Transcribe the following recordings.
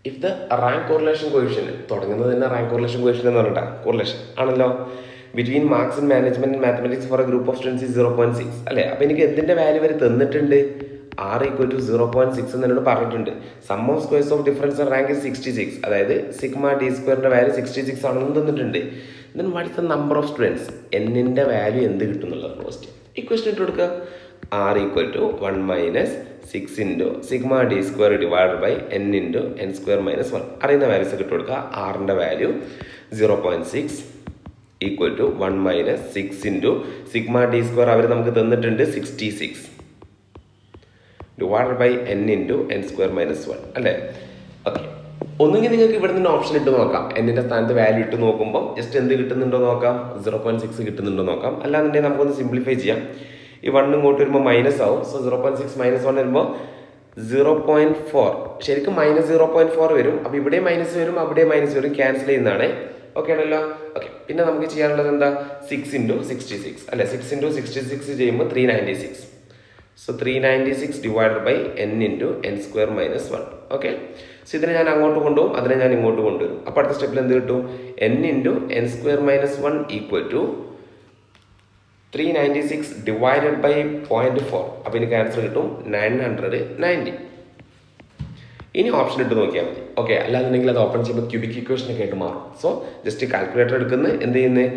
If the rank correlation coefficient തുടങ്ങുന്നത് തന്നെ rank correlation coefficient എന്ന് പറഞ്ഞിട്ടാ കോറിലേഷൻ ആണല്ലോ between marks in management and mathematics for a group of students 0.6 അല്ലേ. അപ്പോൾ എനിക്ക് എന്തിന്റെ വാല്യൂ വരെ തന്നിട്ടുണ്ട് R = 0.6 എന്നോട് പറഞ്ഞിട്ടുണ്ട്. Sum of squares of difference rank 66 അതായത് സിഗ്മ ഡി സ്ക്വയറിന്റെ വാല്യൂ 66 ആണെന്ന് തന്നിട്ടുണ്ട്. Then what is the number of students എന്നിന്റെ വാല്യൂ എന്ത് കിട്ടും എന്നുള്ളത് ക്വസ്റ്റ്യൻ. ഈ ക്വസ്റ്റ്യൻ ഇട്ട് കൊടുക്കുക. R = 1 - 6 × sigma D square divided by n × n² - 1 അറിയുന്ന വാല്യൂസ് ഒക്കെ ഇട്ട് കൊടുക്കുക. ആറിൻ്റെ വാല്യൂ 0.6 = 1 - 6 × സിഗ്മ ഡി സ്ക്വയർ അവർ നമുക്ക് തന്നിട്ടുണ്ട് 66 ഡിവൈഡഡ് ബൈ n × n² - 1 അല്ലേ. ഓക്കെ, ഒന്നുകിൽ നിങ്ങൾക്ക് ഇവിടെ നിന്ന് ഓപ്ഷൻ ഇട്ട് നോക്കാം. എന്നിന്റെ സ്ഥാനത്ത് വാല്യൂ ഇട്ട് നോക്കുമ്പോൾ ജസ്റ്റ് എന്ത് കിട്ടുന്നുണ്ടോ നോക്കാം, 0.6 കിട്ടുന്നുണ്ടോ നോക്കാം. അല്ലാന്നുണ്ടെങ്കിൽ നമുക്കൊന്ന് സിംപ്ലിഫൈ ചെയ്യാം. ഈ 1 ഇങ്ങോട്ട് വരുമ്പോൾ മൈനസ് ആവും. സോ 0.6 - 1 വരുമ്പോൾ 0.4 ശരിക്കും -0.4 വരും. അപ്പോൾ ഇവിടെ മൈനസ് വരും, അവിടെ മൈനസ് വരും, ക്യാൻസൽ ചെയ്യുന്നതാണ്. ഓക്കെ ആണല്ലോ. ഓക്കെ, പിന്നെ നമുക്ക് ചെയ്യാനുള്ളത് എന്താ, 6 × 66 അല്ലെ. 6 × 66 ചെയ്യുമ്പോൾ 396. So 396 divided by n × n² - 1. Okay, so ഇതിനെ ഞാൻ അങ്ങോട്ട് കൊണ്ടുപോകും, അതിനെ ഞാൻ ഇങ്ങോട്ട് കൊണ്ടുവരും. അപ്പോൾ അടുത്ത സ്റ്റെപ്പിൽ എന്ത് കിട്ടും, n × n² - 1 = 396 ഡിവൈഡഡ് ബൈ 0.4. അപ്പോൾ എനിക്ക് ആൻസർ കിട്ടും 990. ഇനി ഓപ്ഷൻ ഇട്ട് നോക്കിയാൽ മതി. ഓക്കെ, അല്ലാന്നുണ്ടെങ്കിൽ അത് ഓപ്പൺ ചെയ്യുമ്പോൾ ക്യൂബിക് ഇക്വേഷൻ ഒക്കെ ആയിട്ട് മാറും. സോ ജസ്റ്റ് കാൽക്കുലേറ്റർ എടുക്കുന്നത് എന്ത് ചെയ്യുന്നത്,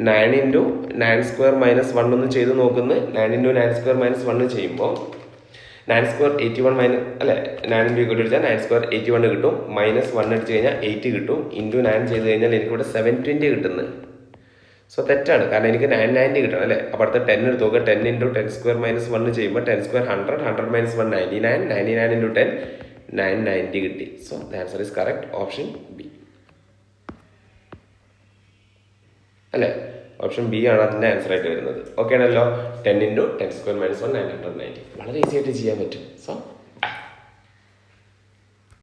9 × (9² - 1) ഒന്ന് ചെയ്ത് നോക്കുന്നത്. 9 × (9² - 1) ചെയ്യുമ്പോൾ 9² 81 അല്ലെ. 9 × അടിച്ചാൽ 9² 81 കിട്ടും. -1 അടിച്ച് കഴിഞ്ഞാൽ 8 കിട്ടും. × 9 ചെയ്ത് കഴിഞ്ഞാൽ എനിക്കിവിടെ 720 കിട്ടുന്നത്. സോ തെറ്റാണ്, കാരണം എനിക്ക് 990 കിട്ടണം അല്ലേ. അപ്പോൾ അടുത്ത 10 എടുത്ത് നോക്കുക. 10 × (10² - 1) ചെയ്യുമ്പോൾ 10² 100, 100 - 1 99, 99 × 10 990 കിട്ടി. So the answer is correct, option B അല്ലേ. ഓപ്ഷൻ ബി ആണ് അതിൻ്റെ ആൻസർ ആയിട്ട് വരുന്നത്. ഓക്കെ ആണല്ലോ. 10 × (10² - 1) 990 വളരെ ഈസി ആയിട്ട് ചെയ്യാൻ പറ്റും. സോ